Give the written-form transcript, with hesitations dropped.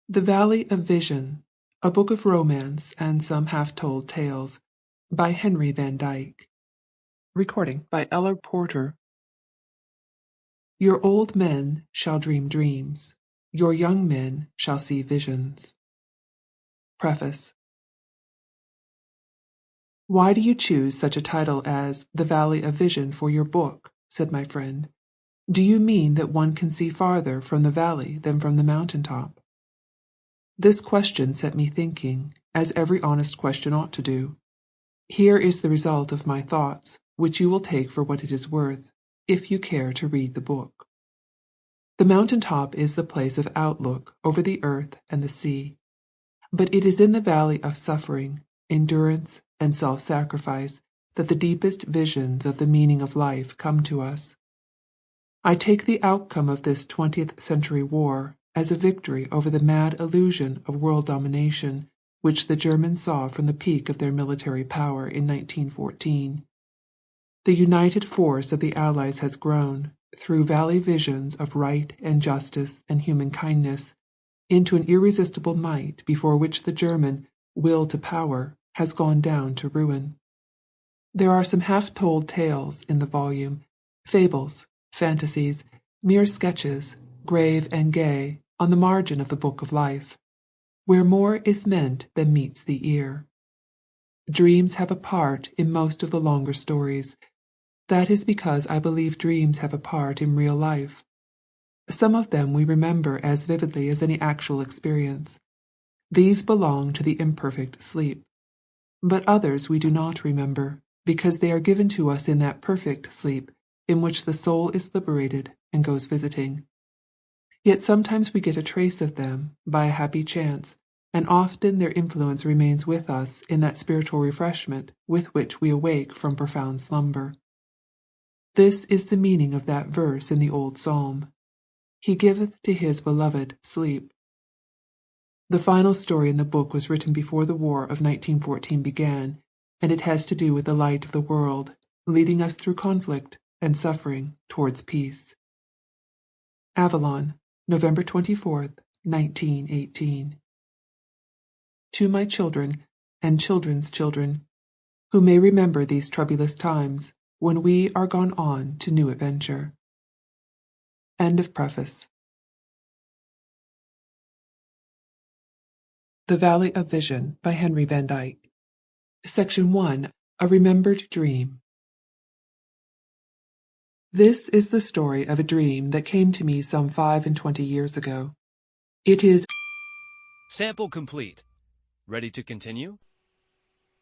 The Valley of Vision, a book of romance and some half-told tales, by Henry Van Dyke. Recording by Ella Porter. Your old men shall dream dreams, your young men shall see visions. Preface. Why do you choose such a title as The Valley of Vision for your book? Said my friend. Do you mean that one can see farther from the valley than from the mountaintop? This question set me thinking, as every honest question ought to do. Here is the result of my thoughts, which you will take for what it is worth, if you care to read the book. The mountaintop is the place of outlook over the earth and the sea, but it is in the valley of suffering, endurance, and self-sacrifice that the deepest visions of the meaning of life come to us. I take the outcome of this 20th Century War as a victory over the mad illusion of world domination which the Germans saw from the peak of their military power in 1914. The united force of the Allies has grown, through valley visions of right and justice and human kindness, into an irresistible might before which the German will to power has gone down to ruin. There are some half-told tales in the volume, fables, fantasies, mere sketches, grave and gay, on the margin of the book of life, where more is meant than meets the ear. Dreams have a part in most of the longer stories. That is because I believe dreams have a part in real life. Some of them we remember as vividly as any actual experience. These belong to the imperfect sleep. But others we do not remember, because they are given to us in that perfect sleep in which the soul is liberated and goes visiting. Yet sometimes we get a trace of them, by a happy chance, and often their influence remains with us in that spiritual refreshment with which we awake from profound slumber. This is the meaning of that verse in the old psalm, "He giveth to his beloved sleep." The final story in the book was written before the War of 1914 began, and it has to do with the light of the world, leading us through conflict and suffering towards peace. Avalon, November 24th, 1918. To my children and children's children, who may remember these troublous times when we are gone on to new adventure. End of preface. The Valley of Vision by Henry Van Dyke. Section 1. A Remembered Dream. This is the story of a dream that came to me some 25 years ago. It is Sample complete. Ready to continue?